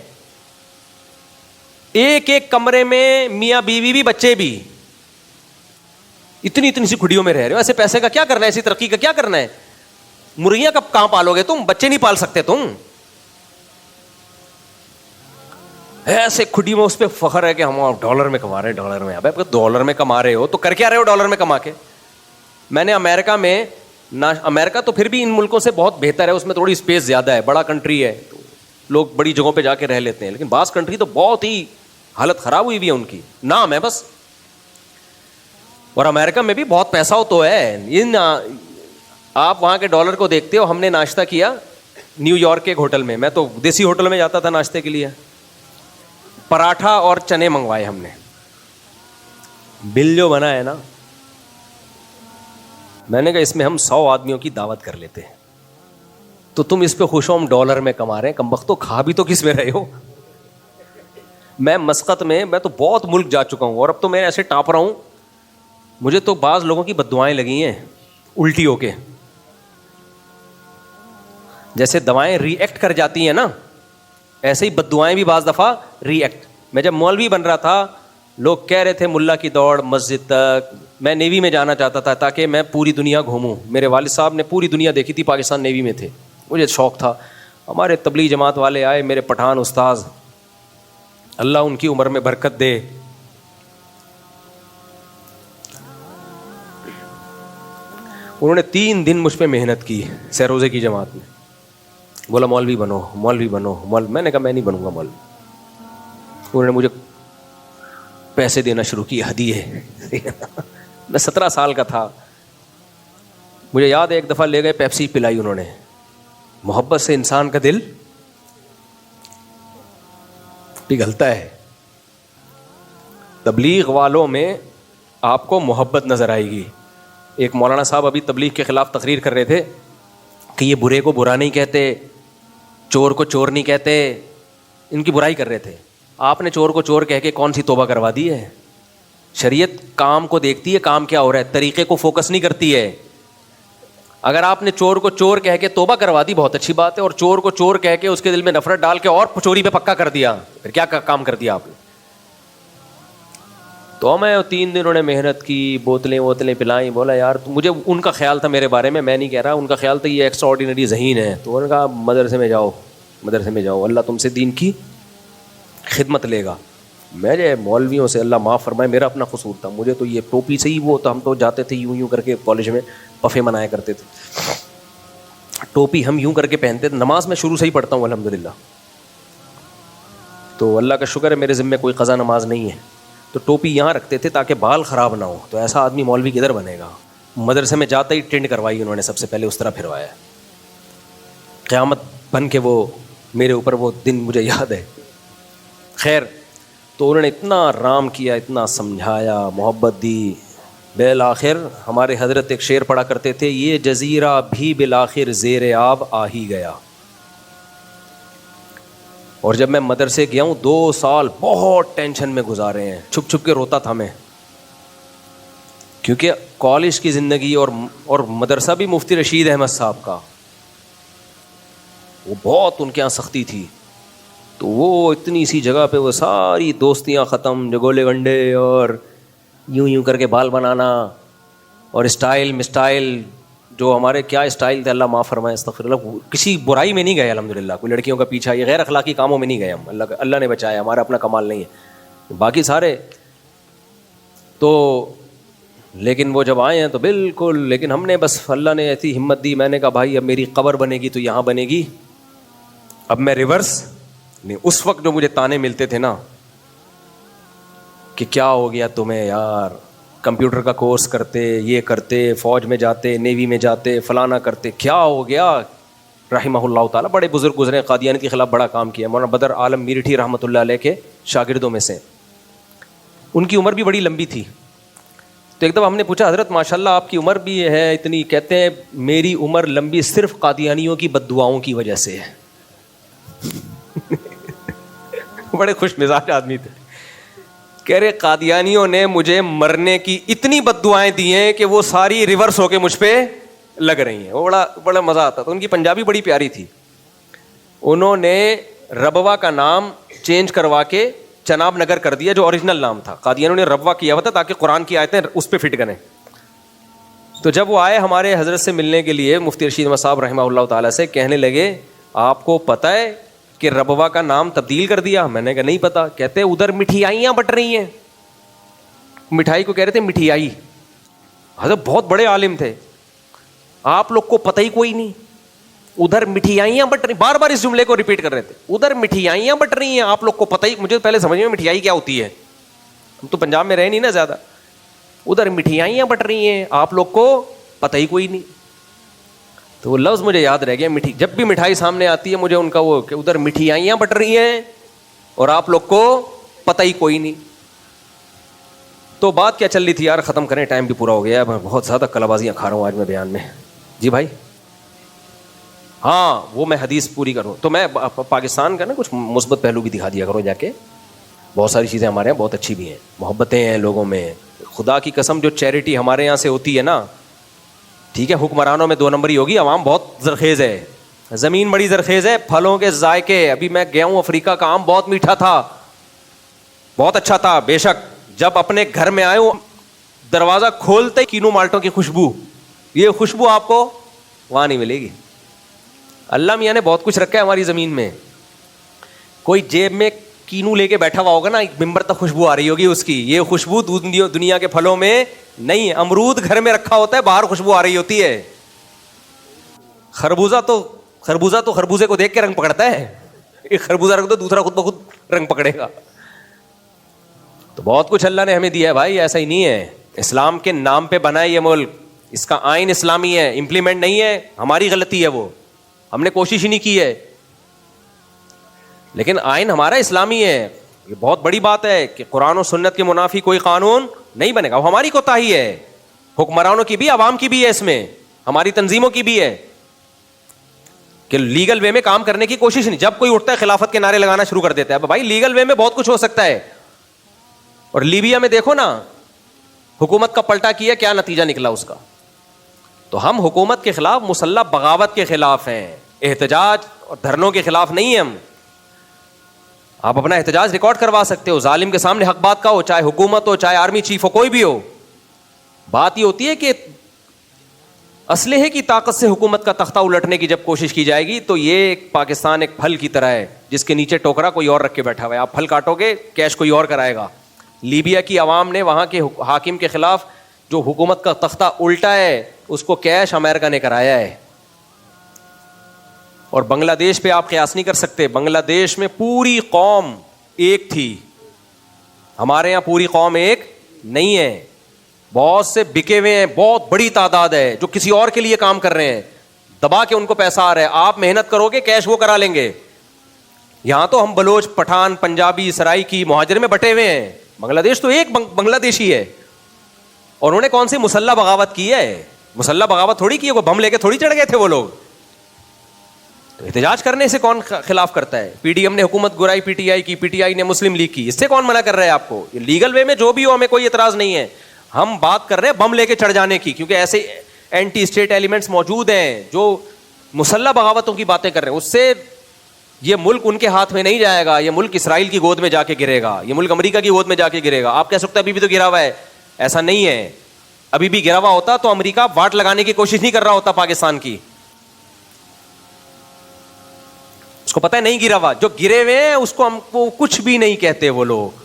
ایک کمرے میں میاں بیوی بھی بچے بھی, اتنی سی کھڈیوں میں رہ رہے ہو. ایسے پیسے کا کیا کرنا ہے, ایسی ترقی کا کیا کرنا ہے. مرغیاں کب کہاں پالو گے تم, بچے نہیں پال سکتے تم. ایسے کھڈی میں اس پہ فخر ہے کہ ہم ڈالر میں کما رہے ہیں, ڈالر میں. ابے ڈالر میں کما رہے ہو تو کر کیا رہے ہو ڈالر میں کما کے. میں نے امریکہ میں, امریکہ تو پھر بھی ان ملکوں سے بہت بہتر ہے, اس میں تھوڑی اسپیس زیادہ ہے, بڑا کنٹری ہے, تو لوگ بڑی جگہوں پہ جا کے رہ لیتے ہیں. لیکن بعض کنٹری تو بہت ہی حالت خراب ہوئی بھی ہے ان کی, نام ہے بس. اور امریکہ میں بھی بہت پیسہ ہو تو ہے. آپ وہاں کے ڈالر کو دیکھتے ہو. ہم نے ناشتہ کیا نیو یارک کے ایک ہوٹل میں, میں تو دیسی ہوٹل میں جاتا تھا ناشتے کے لیے. پراٹھا اور چنے منگوائے ہم نے. بل جو بنا ہے نا, میں نے کہا اس میں ہم 100 آدمیوں کی دعوت کر لیتے ہیں. تو تم اس پہ خوش ہو ہم ڈالر میں کما رہے ہیں, کمبختو کھا بھی تو کس میں رہے ہو. میں مسقط میں تو بہت ملک جا چکا ہوں, اور اب تو میں ایسے ٹاپ رہا ہوں. مجھے تو بعض لوگوں کی بددعائیں لگی ہیں الٹی ہو کے, جیسے دوائیں ری ایکٹ کر جاتی ہیں نا, ایسے ہی بددعائیں بھی بعض دفعہ ری ایکٹ. میں جب مولوی بن رہا تھا, لوگ کہہ رہے تھے ملا کی دوڑ مسجد تک. میں نیوی میں جانا چاہتا تھا تاکہ میں پوری دنیا گھوموں. میرے والد صاحب نے پوری دنیا دیکھی تھی, پاکستان نیوی میں تھے, مجھے شوق تھا. ہمارے تبلیغ جماعت والے آئے, میرے پٹھان استاذ, اللہ ان کی عمر میں برکت دے. انہوں نے 3 دن مجھ پہ محنت کی سیروزے کی جماعت میں. بولا مولوی بنو, مولوی بنو, میں نے کہا میں نہیں بنوں گا مولوی. انہوں نے مجھے پیسے دینا شروع کیے, ہدیے. میں 17 سال کا تھا. مجھے یاد ہے ایک دفعہ لے گئے, پیپسی پلائی انہوں نے. محبت سے انسان کا دل پگھلتا ہے. تبلیغ والوں میں آپ کو محبت نظر آئے گی. ایک مولانا صاحب ابھی تبلیغ کے خلاف تقریر کر رہے تھے کہ یہ برے کو برا نہیں کہتے, چور کو چور نہیں کہتے, ان کی برائی کر رہے تھے. آپ نے چور کو چور کہہ کے کون سی توبہ کروا دی ہے. شریعت کام کو دیکھتی ہے, کام کیا ہو رہا ہے, طریقے کو فوکس نہیں کرتی ہے. اگر آپ نے چور کو چور کہہ کے توبہ کروا دی بہت اچھی بات ہے, اور چور کو چور کہہ کے اس کے دل میں نفرت ڈال کے اور چوری پہ پکا کر دیا, پھر کیا کام کر دیا آپ نے. تو میں 3 دن انہوں نے محنت کی, بوتلیں پلائیں. بولا یار مجھے ان کا خیال تھا میرے بارے میں نہیں کہہ رہا, ان کا خیال تھا یہ ایکسٹرا آرڈینری ذہین ہے. تو انہوں نے کہا مدرسے میں جاؤ, اللہ تم سے دین کی خدمت لے گا. میرے مولویوں سے اللہ معاف فرمائے, میرا اپنا قصور تھا, مجھے تو یہ ٹوپی سے ہی وہ تو ہم تو جاتے تھے یوں کر کے کالج میں پفے منایا کرتے تھے. ٹوپی ہم یوں کر کے پہنتے تھے. نماز میں شروع سے ہی پڑھتا ہوں الحمدللہ, تو اللہ کا شکر ہے میرے ذمہ کوئی قضا نماز نہیں ہے. تو ٹوپی یہاں رکھتے تھے تاکہ بال خراب نہ ہو. تو ایسا آدمی مولوی کدھر بنے گا. مدرسے میں جاتے ہی ٹینڈ کروائی انہوں نے, سب سے پہلے اس طرح پھروایا. قیامت بن کے وہ میرے اوپر وہ دن مجھے یاد ہے. خیر, تو انہوں نے اتنا رام کیا, اتنا سمجھایا, محبت دی. بالآخر ہمارے حضرت ایک شعر پڑھا کرتے تھے, یہ جزیرہ بھی بالآخر زیر آب آ ہی گیا. اور جب میں مدرسے گیا ہوں 2 سال بہت ٹینشن میں گزارے ہیں, چھپ چھپ کے روتا تھا میں, کیونکہ کالج کی زندگی اور مدرسہ بھی مفتی رشید احمد صاحب کا, وہ بہت ان کے یہاں سختی تھی. تو وہ اتنی سی جگہ پہ وہ ساری دوستیاں ختم, جگولے گنڈے اور یوں کر کے بال بنانا, اور اسٹائل مسٹائل جو ہمارے کیا اسٹائل تھے, اللہ معاف فرمائے, استغفر اللہ. کسی برائی میں نہیں گئے الحمدللہ, کوئی لڑکیوں کا پیچھا, یہ غیر اخلاقی کاموں میں نہیں گئے ہم, اللہ نے بچایا, ہمارا اپنا کمال نہیں ہے. باقی سارے تو, لیکن وہ جب آئے ہیں تو بالکل, لیکن ہم نے بس اللہ نے ایسی ہمت دی. میں نے کہا بھائی اب میری قبر بنے گی تو یہاں بنے گی, اب میں ریورس نہیں. اس وقت جو مجھے تانے ملتے تھے نا کہ کیا ہو گیا تمہیں یار, کمپیوٹر کا کورس کرتے, یہ کرتے, فوج میں جاتے, نیوی میں جاتے, فلانا کرتے, کیا ہو گیا. رحمہ اللہ تعالیٰ بڑے بزرگ گزرے, قادیانیت کے خلاف بڑا کام کیا. مولانا بدر عالم میرٹھی رحمۃ اللہ علیہ کے شاگردوں میں سے, ان کی عمر بھی بڑی لمبی تھی. تو ایک دفعہ ہم نے پوچھا حضرت ماشاءاللہ آپ کی عمر بھی ہے اتنی, کہتے ہیں میری عمر لمبی صرف قادیانیوں کی بد دعاؤں کی وجہ سے ہے. بڑے خوش مزاج آدمی تھے. کہہ رہے قادیانیوں نے مجھے مرنے کی اتنی بد دعائیں دی ہیں کہ وہ ساری ریورس ہو کے مجھ پہ لگ رہی ہیں. وہ بڑا مزہ آتا تھا. ان کی پنجابی بڑی پیاری تھی. انہوں نے ربوا کا نام چینج کروا کے چناب نگر کر دیا, جو اوریجنل نام تھا. قادیانیوں نے ربوا کیا ہوا تھا تاکہ قرآن کی آیتیں اس پہ فٹ کریں. تو جب وہ آئے ہمارے حضرت سے ملنے کے لیے, مفتی رشید احمد صاحب رحمہ اللہ تعالیٰ سے, کہنے لگے آپ کو پتہ ہے کہ ربوا کا نام تبدیل کر دیا؟ میں نے کہا نہیں پتا. کہتے ادھر مٹھائیاں بٹ رہی ہیں. مٹھائی کو کہہ رہے تھے مٹھائی. حضرت بہت بڑے عالم تھے, آپ لوگ کو پتہ ہی کوئی نہیں. ادھر مٹھائیاں بٹ رہی, بار بار اس جملے کو ریپیٹ کر رہے تھے, ادھر مٹھائیاں بٹ رہی ہیں, آپ لوگ کو پتہ ہی. مجھے پہلے سمجھ میں مٹھائی کیا ہوتی ہے, ہم تو پنجاب میں رہے نہیں نا زیادہ. ادھر مٹھائیاں بٹ رہی ہیں, آپ لوگ کو پتہ ہی کوئی نہیں. تو وہ لفظ مجھے یاد رہ گیا. جب بھی مٹھائی سامنے آتی ہے مجھے ان کا وہ کہ ادھر مٹھائیاں بٹ رہی ہیں اور آپ لوگ کو پتہ ہی کوئی نہیں. تو بات کیا چل رہی تھی یار, ختم کریں, ٹائم بھی پورا ہو گیا. میں بہت زیادہ کلابازیاں کھا رہا ہوں آج میں بیان میں. جی بھائی, ہاں وہ میں حدیث پوری کروں تو میں پاکستان کا نا کچھ مثبت پہلو بھی دکھا دیا کرو جا کے. بہت ساری چیزیں ہمارے یہاں بہت اچھی بھی ہیں, محبتیں ہیں لوگوں میں. خدا کی قسم جو چیریٹی ہمارے یہاں سے ہوتی ہے نا, ٹھیک ہے حکمرانوں میں 2 نمبری ہوگی, عوام بہت زرخیز ہے, زمین بڑی زرخیز ہے, پھلوں کے ذائقے. ابھی میں گیا ہوں افریقہ کا آم بہت میٹھا تھا, بہت اچھا تھا بے شک. جب اپنے گھر میں آئے ہوں دروازہ کھولتے ہی کینو مالٹوں کی خوشبو, یہ خوشبو آپ کو وہاں نہیں ملے گی. اللہ میاں نے بہت کچھ رکھا ہے ہماری زمین میں. کوئی جیب میں کینو لے کے بیٹھا ہوا ہوگا نا, ایک ممبر تک خوشبو آ رہی ہوگی اس کی. یہ خوشبو دنیا کے پھلوں میں نہیں ہے. امرود گھر میں رکھا ہوتا ہے, باہر خوشبو آ رہی ہوتی ہے. خربوزہ تو خربوزے کو دیکھ کے رنگ پکڑتا ہے. ایک خربوزہ رکھ دو دوسرا خود بخود رنگ پکڑے گا. تو بہت کچھ اللہ نے ہمیں دیا ہے بھائی, ایسا ہی نہیں ہے. اسلام کے نام پہ بنا ہے یہ ملک, اس کا آئین اسلامی ہے, امپلیمنٹ نہیں ہے. ہماری غلطی ہے, وہ ہم نے کوشش ہی نہیں کی ہے. لیکن آئین ہمارا اسلامی ہے. یہ بہت بڑی بات ہے کہ قرآن و سنت کے منافی کوئی قانون نہیں بنے گا. وہ ہماری کوتاہی ہے, حکمرانوں کی بھی, عوام کی بھی ہے, اس میں ہماری تنظیموں کی بھی ہے کہ لیگل وے میں کام کرنے کی کوشش نہیں. جب کوئی اٹھتا ہے خلافت کے نعرے لگانا شروع کر دیتا ہے. بھائی لیگل وے میں بہت کچھ ہو سکتا ہے. اور لیبیا میں دیکھو نا, حکومت کا پلٹا کیا, کیا نتیجہ نکلا اس کا؟ تو ہم حکومت کے خلاف مسلح بغاوت کے خلاف ہیں, احتجاج اور دھرنوں کے خلاف نہیں ہیں ہم. آپ اپنا احتجاج ریکارڈ کروا سکتے ہو, ظالم کے سامنے حق بات کا ہو, چاہے حکومت ہو, چاہے آرمی چیف ہو, کوئی بھی ہو. بات یہ ہوتی ہے کہ اسلحے کی طاقت سے حکومت کا تختہ الٹنے کی جب کوشش کی جائے گی تو یہ ایک پاکستان ایک پھل کی طرح ہے جس کے نیچے ٹوکرا کوئی اور رکھ کے بیٹھا ہوا ہے. آپ پھل کاٹو گے, کیش کوئی اور کرائے گا. لیبیا کی عوام نے وہاں کے حاکم کے خلاف جو حکومت کا تختہ الٹا ہے اس کو کیش امریکہ نے کرایا ہے. اور بنگلہ دیش پہ آپ قیاس نہیں کر سکتے, بنگلہ دیش میں پوری قوم ایک تھی, ہمارے یہاں پوری قوم ایک نہیں ہے. بہت سے بکے ہوئے ہیں, بہت بڑی تعداد ہے جو کسی اور کے لیے کام کر رہے ہیں, دبا کے ان کو پیسہ آ رہا ہے. آپ محنت کرو گے کیش وہ کرا لیں گے. یہاں تو ہم بلوچ, پٹھان, پنجابی, سرائکی, مہاجر میں بٹے ہوئے ہیں. بنگلہ دیش تو ایک بنگلہ دیشی ہے. اور انہوں نے کون سی مسلح بغاوت کی ہے؟ مسلح بغاوت تھوڑی کی ہے, وہ بم لے کے تھوڑی چڑھ گئے تھے وہ لوگ. تو احتجاج کرنے سے کون خلاف کرتا ہے؟ پی ڈی ایم نے حکومت گرائی پی ٹی آئی کی, پی ٹی آئی نے مسلم لیگ کی, اس سے کون منع کر رہا ہے آپ کو؟ لیگل وے میں جو بھی ہو ہمیں کوئی اعتراض نہیں ہے. ہم بات کر رہے ہیں بم لے کے چڑھ جانے کی, کیونکہ ایسے اینٹی اسٹیٹ ایلیمنٹس موجود ہیں جو مسلح بغاوتوں کی باتیں کر رہے ہیں. اس سے یہ ملک ان کے ہاتھ میں نہیں جائے گا, یہ ملک اسرائیل کی گود میں جا کے گرے گا, یہ ملک امریکہ کی گود میں جا کے گرے گا. آپ کہہ سکتے ہیں ابھی بھی تو گرا ہوا ہے, ایسا نہیں ہے. ابھی بھی گرا ہوا ہوتا تو امریکہ واٹ لگانے کی کوشش نہیں کر رہا ہوتا پاکستان کی. اس کو پتہ ہے نہیں گرا ہوا, جو گرے ہوئے ہیں اس کو ہم کو کچھ بھی نہیں کہتے وہ لوگ.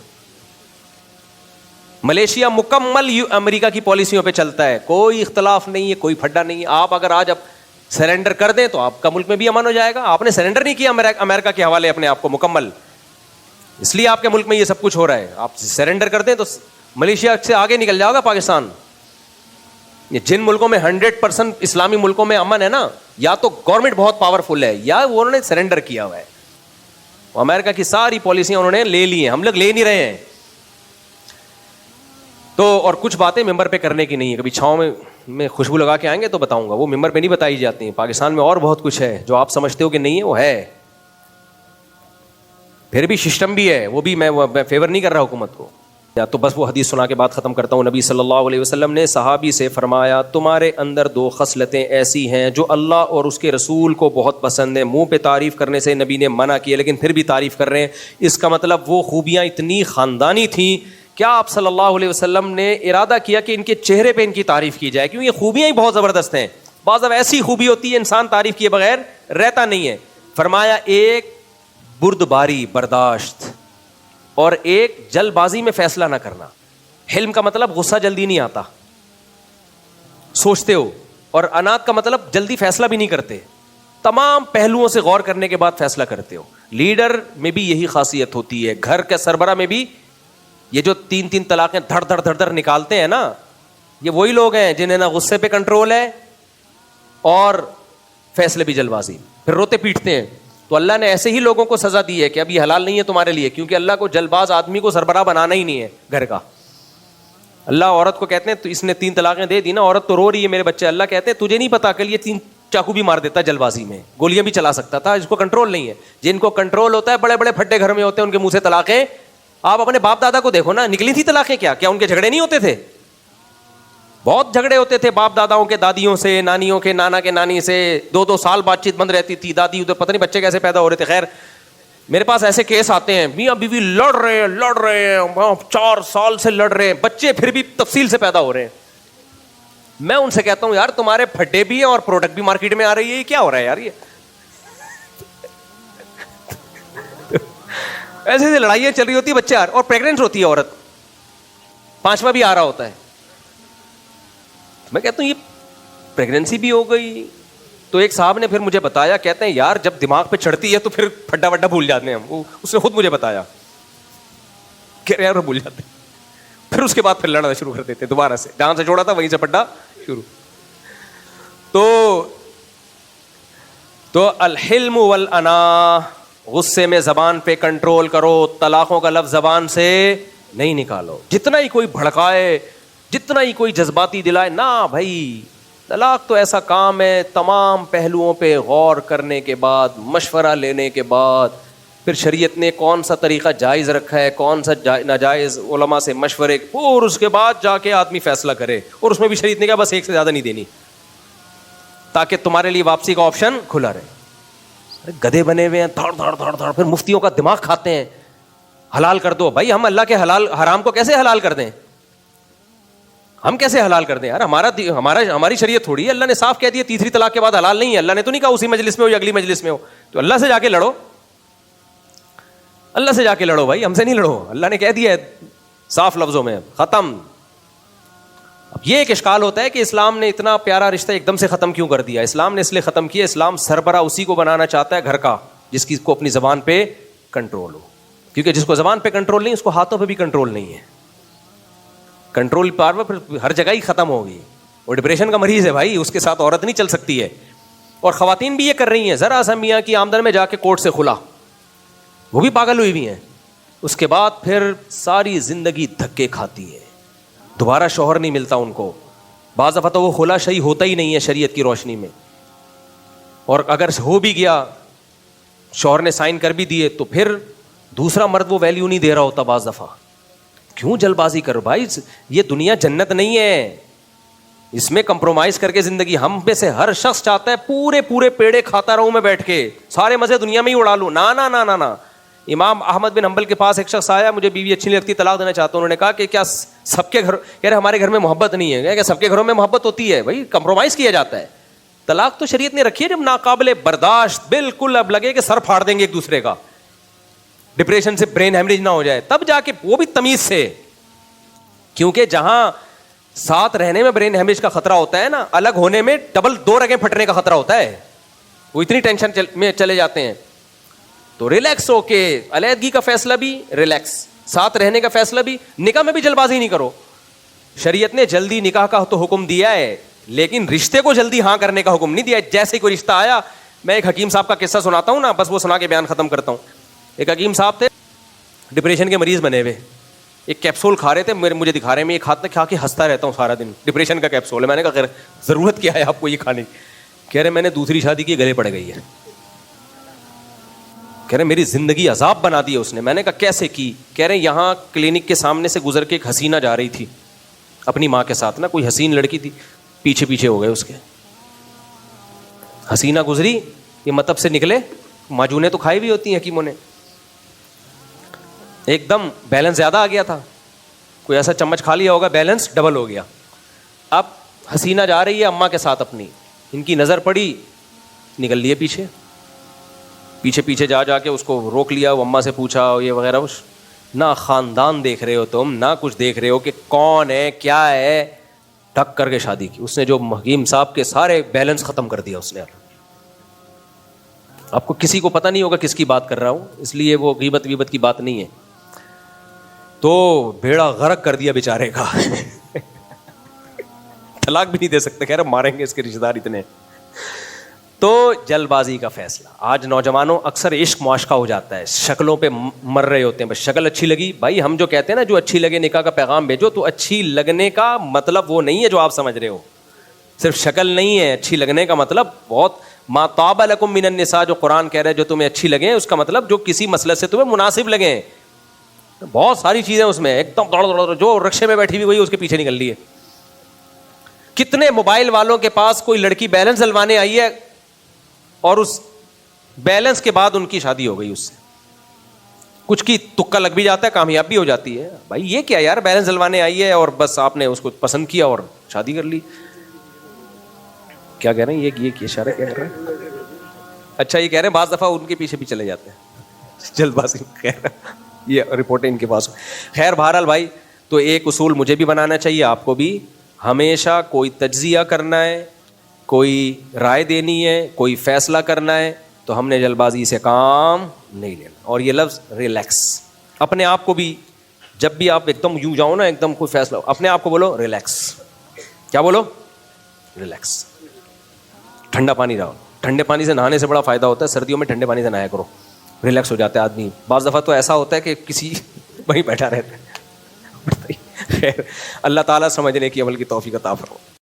ملیشیا مکمل امریکہ کی پالیسیوں پہ چلتا ہے, کوئی اختلاف نہیں ہے, کوئی پھڈا نہیں ہے. آپ اگر آج سرنڈر کر دیں تو آپ کا ملک میں بھی امن ہو جائے گا. آپ نے سرنڈر نہیں کیا امریکہ کے حوالے اپنے آپ کو مکمل, اس لیے آپ کے ملک میں یہ سب کچھ ہو رہا ہے. آپ سرنڈر کر دیں تو ملیشیا سے آگے نکل جائے گا پاکستان. یہ جن ملکوں میں 100% اسلامی ملکوں میں امن ہے نا, یا تو گورنمنٹ بہت پاورفل ہے یا وہ انہوں نے سرنڈر کیا ہوا ہے. امریکہ کی ساری پالیسیاں انہوں نے لے لی ہیں, ہم لوگ لے نہیں رہے ہیں. تو اور کچھ باتیں ممبر پہ کرنے کی نہیں ہے. کبھی چھاؤں میں خوشبو لگا کے آئیں گے تو بتاؤں گا, وہ ممبر پہ نہیں بتائی جاتی ہیں. پاکستان میں اور بہت کچھ ہے جو آپ سمجھتے ہو کہ نہیں ہے, وہ ہے. پھر بھی سسٹم بھی ہے, وہ بھی میں فیور نہیں کر رہا حکومت کو. یا تو بس وہ حدیث سنا کے بعد ختم کرتا ہوں. نبی صلی اللہ علیہ وسلم نے صحابی سے فرمایا, تمہارے اندر 2 خصلتیں ایسی ہیں جو اللہ اور اس کے رسول کو بہت پسند ہیں. منہ پہ تعریف کرنے سے نبی نے منع کیا, لیکن پھر بھی تعریف کر رہے ہیں. اس کا مطلب وہ خوبیاں اتنی خاندانی تھیں, کیا آپ صلی اللہ علیہ وسلم نے ارادہ کیا کہ ان کے چہرے پہ ان کی تعریف کی جائے, کیونکہ یہ خوبیاں ہی بہت زبردست ہیں. بعض اب ایسی خوبی ہوتی ہے انسان تعریف کیے بغیر رہتا نہیں ہے. فرمایا, ایک بردباری برداشت, اور ایک جلد بازی میں فیصلہ نہ کرنا. حلم کا مطلب غصہ جلدی نہیں آتا, سوچتے ہو, اور انات کا مطلب جلدی فیصلہ بھی نہیں کرتے, تمام پہلوؤں سے غور کرنے کے بعد فیصلہ کرتے ہو. لیڈر میں بھی یہی خاصیت ہوتی ہے. گھر کے سربراہ میں بھی یہ جو 3 طلاقیں دھڑ دھڑ نکالتے ہیں نا, یہ وہی لوگ ہیں جنہیں نہ غصے پہ کنٹرول ہے اور فیصلے بھی جلد بازی, پھر روتے پیٹتے ہیں. تو اللہ نے ایسے ہی لوگوں کو سزا دی ہے کہ اب یہ حلال نہیں ہے تمہارے لیے, کیونکہ اللہ کو جلد باز آدمی کو سربراہ بنانا ہی نہیں ہے گھر کا. اللہ عورت کو کہتے ہیں تو اس نے 3 طلاقیں دے دی نا, عورت تو رو رہی ہے میرے بچے, اللہ کہتے ہیں تجھے نہیں پتا کل یہ 3 چاقو بھی مار دیتا جلد بازی میں, گولیاں بھی چلا سکتا تھا, اس کو کنٹرول نہیں ہے. جن کو کنٹرول ہوتا ہے بڑے بڑے پھڈے گھر میں ہوتے ہیں, ان کے منہ سے طلاقیں. آپ اپنے باپ دادا کو دیکھو نا, نکلی تھی طلاقیں کیا ان کے جھگڑے نہیں ہوتے تھے؟ بہت جھگڑے ہوتے تھے باپ داداؤں کے دادیوں سے, نانیوں کے نانا کے نانی سے. 2 سال بات چیت بند رہتی تھی. دادی ادھر پتہ نہیں بچے کیسے پیدا ہو رہے تھے. خیر میرے پاس ایسے کیس آتے ہیں, میاں بیوی لڑ رہے ہیں 4 سال سے لڑ رہے ہیں, بچے پھر بھی تفصیل سے پیدا ہو رہے ہیں. میں ان سے کہتا ہوں یار تمہارے پھڈے بھی ہیں اور پروڈکٹ بھی مارکیٹ میں آ رہی ہے, یہ کیا ہو رہا ہے یار؟ یہ ایسے لڑائیاں چل رہی ہوتی ہے, بچے اور پریگننٹ ہوتی ہے عورت, 5واں بھی آ رہا ہوتا ہے. میں کہتا ہوں یہ پریگننسی بھی ہو گئی. تو ایک صاحب نے پھر مجھے بتایا, کہتے ہیں یار جب دماغ پہ چڑھتی ہے تو پھر پھڈا وڈا بھول جاتے ہیں ہم. اس نے خود مجھے بتایا کہ یار بھول جاتے ہیں, پھر اس کے بعد پھر لڑنا شروع کر دیتے دوبارہ سے, جہاں سے جوڑا تھا وہیں سے پھڈا شروع. تو الحلم والانا, غصے میں زبان پہ کنٹرول کرو, طلاقوں کا لفظ زبان سے نہیں نکالو. جتنا ہی کوئی بھڑکائے, جتنا ہی کوئی جذباتی دلائے, نہ بھائی طلاق تو ایسا کام ہے تمام پہلوؤں پہ غور کرنے کے بعد, مشورہ لینے کے بعد, پھر شریعت نے کون سا طریقہ جائز رکھا ہے, کون سا ناجائز, علماء سے مشورے, اور اس کے بعد جا کے آدمی فیصلہ کرے. اور اس میں بھی شریعت نے کہا بس ایک سے زیادہ نہیں دینی, تاکہ تمہارے لیے واپسی کا آپشن کھلا رہے. گدھے بنے ہوئے ہیں, دھڑ دھڑ دھڑ دھڑ, پھر مفتیوں کا دماغ کھاتے ہیں, حلال کر دو. بھائی ہم اللہ کے حلال حرام کو کیسے حلال کر دیں؟ ہم کیسے حلال کر دیں یار؟ ہماری شریعت تھوڑی ہے. اللہ نے صاف کہہ دیا تیسری طلاق کے بعد حلال نہیں ہے. اللہ نے تو نہیں کہا اسی مجلس میں ہو یا اگلی مجلس میں ہو. تو اللہ سے جا کے لڑو, اللہ سے جا کے لڑو بھائی, ہم سے نہیں لڑو. اللہ نے کہہ دیا ہے صاف لفظوں میں, ختم. اب یہ ایک اشکال ہوتا ہے کہ اسلام نے اتنا پیارا رشتہ ایک دم سے ختم کیوں کر دیا. اسلام نے اس لیے ختم کیا, اسلام سربراہ اسی کو بنانا چاہتا ہے گھر کا جس کی کو اپنی زبان پہ کنٹرول ہو, کیونکہ جس کو زبان پہ کنٹرول نہیں اس کو ہاتھوں پہ بھی کنٹرول نہیں ہے. کنٹرول پاور پھر ہر جگہ ہی ختم ہوگی. وہ ڈپریشن کا مریض ہے بھائی, اس کے ساتھ عورت نہیں چل سکتی ہے. اور خواتین بھی یہ کر رہی ہیں, ذرا سا میاں کی آمدن میں جا کے کورٹ سے کھلا, وہ بھی پاگل ہوئی بھی ہیں. اس کے بعد پھر ساری زندگی دھکے کھاتی ہے, دوبارہ شوہر نہیں ملتا ان کو. بعض دفعہ تو وہ خلا شہی ہوتا ہی نہیں ہے شریعت کی روشنی میں, اور اگر ہو بھی گیا شوہر نے سائن کر بھی دیے تو پھر دوسرا مرد وہ ویلیو نہیں دے رہا ہوتا بعض دفعہ. کیوں جلد بازی کرو بھائی؟ یہ دنیا جنت نہیں ہے, اس میں کمپرومائز کر کے زندگی. ہم میں سے ہر شخص چاہتا ہے پورے پیڑے کھاتا رہوں میں بیٹھ کے, سارے مزے دنیا میں ہی اڑا لوں. نا نا نا نا نا. امام احمد بن حنبل کے پاس ایک شخص آیا, مجھے بیوی اچھی نہیں لگتی, طلاق دینا چاہتا ہوں. انہوں نے کہا کہ کیا سب کے گھر, کہہ رہے ہمارے گھر میں محبت نہیں ہے. کہ سب کے گھروں میں محبت ہوتی ہے بھائی, کمپرومائز کیا جاتا ہے. طلاق تو شریعت نے رکھی ہے جب ناقابل برداشت, بالکل اب لگے کہ سر پھاڑ دیں گے ایک دوسرے کا, ڈپریشن سے برین ہیمریج نہ ہو جائے, تب جا کے, وہ بھی تمیز سے. کیونکہ جہاں ساتھ رہنے میں برین ہیمریج کا خطرہ ہوتا ہے نا, الگ ہونے میں ڈبل 2 رگیں پھٹنے کا خطرہ ہوتا ہے. وہ اتنی ٹینشن میں چلے جاتے ہیں. تو ریلیکس ہو کے, علیحدگی کا فیصلہ بھی ریلیکس, ساتھ رہنے کا فیصلہ بھی. نکاح میں بھی جلد بازی نہیں کرو. شریعت نے جلدی نکاح کا تو حکم دیا ہے, لیکن رشتے کو جلدی ہاں کرنے کا حکم نہیں دیا. جیسے کوئی رشتہ آیا, میں ایک حکیم صاحب کا قصہ سناتا ہوں نا, بس وہ سنا کے بیان ختم کرتا ہوں. ایک حکیم صاحب تھے, ڈپریشن کے مریض بنے ہوئے, ایک کیپسول کھا رہے تھے, مجھے دکھا رہے ہیں, میں ایک ہاتھ میں کھا کے ہنستا رہتا ہوں سارا دن, ڈپریشن کا کیپسول ہے. میں نے کہا ضرورت کیا ہے آپ کو یہ کھانے کی؟ کہہ رہے میں نے دوسری شادی کی, گلے پڑ گئی ہے. کہہ رہے میری زندگی عذاب بنا دی ہے اس نے. میں نے کہا کیسے کی؟ کہہ رہے یہاں کلینک کے سامنے سے گزر کے ایک حسینہ جا رہی تھی اپنی ماں کے ساتھ نا, کوئی حسین لڑکی تھی, پیچھے ہو گئے اس کے. حسینہ گزری, یہ مطلب سے نکلے, ماجونیں تو کھائی بھی ہوتی ہیں حکیموں نے, ایک دم بیلنس زیادہ آ گیا تھا, کوئی ایسا چمچ کھا لیا ہوگا, بیلنس ڈبل ہو گیا. اب حسینہ جا رہی ہے اماں کے ساتھ اپنی, ان کی نظر پڑی, نکل لیے پیچھے جا کے اس کو روک لیا. وہ اماں سے پوچھا یہ وغیرہ, نہ خاندان دیکھ رہے ہو تم, نہ کچھ دیکھ رہے ہو کہ کون ہے کیا ہے, ڈھک کر کے شادی کی. اس نے جو حکیم صاحب کے سارے بیلنس ختم کر دیا اس نے. آپ کو کسی کو پتہ نہیں ہوگا کس کی بات کر رہا ہوں, اس لیے وہ غیبت ویبت کی بات نہیں ہے. تو بھیڑا غرق کر دیا بیچارے کا, طلاق بھی نہیں دے سکتے, کہہ رہے ماریں گے اس کے رشتے دار اتنے. تو جلد بازی کا فیصلہ. آج نوجوانوں اکثر عشق معاشقہ ہو جاتا ہے, شکلوں پہ مر رہے ہوتے ہیں, بس شکل اچھی لگی. بھائی ہم جو کہتے ہیں نا, جو اچھی لگے نکاح کا پیغام بھیجو, تو اچھی لگنے کا مطلب وہ نہیں ہے جو آپ سمجھ رہے ہو. صرف شکل نہیں ہے, اچھی لگنے کا مطلب بہت, ما طاب لکم من النساء جو قرآن کہہ رہے ہیں, جو تمہیں اچھی لگیں, اس کا مطلب جو کسی مسئلے سے تمہیں مناسب لگیں. بہت ساری چیزیں اس میں, ایک دم دوڑ جو رکشے میں بیٹھی ہوئی وہی اس کے پیچھے نکل لی ہے. کتنے موبائل والوں کے پاس کوئی لڑکی بیلنس ڈلوانے آئی ہے اور اس بیلنس کے بعد ان کی شادی ہو گئی اس سے. کچھ کی تکا لگ بھی جاتا ہے, کامیاب بھی ہو جاتی ہے. بھائی یہ کیا یار, بیلنس ڈلوانے آئی ہے اور بس آپ نے اس کو پسند کیا اور شادی کر لی. کیا کہہ رہے ہیں یہ اشارہ کیا کر رہے ہیں؟ اچھا یہ کہہ رہے ہیں بعض دفعہ ان کے پیچھے بھی چلے جاتے ہیں جلد بازی. یہ رپورٹیں ان کے پاس. خیر بہرحال بھائی, تو ایک اصول مجھے بھی بنانا چاہیے, آپ کو بھی. ہمیشہ کوئی تجزیہ کرنا ہے, کوئی رائے دینی ہے, کوئی فیصلہ کرنا ہے, تو ہم نے جلد بازی سے کام نہیں لینا. اور یہ لفظ ریلیکس, اپنے آپ کو بھی جب بھی آپ ایک دم یوں جاؤ نا, ایک دم کوئی فیصلہ, اپنے آپ کو بولو ریلیکس. کیا بولو؟ ریلیکس. ٹھنڈا پانی رہو. ٹھنڈے پانی سے نہانے سے بڑا فائدہ ہوتا ہے, سردیوں میں ٹھنڈے پانی سے نہایا کرو, ریلیکس ہو جاتا ہے آدمی. بعض دفعہ تو ایسا ہوتا ہے کہ کسی وہیں بیٹھا رہتا ہے. خیر اللہ تعالیٰ سمجھنے کی عمل کی توفیق عطا فرمائے.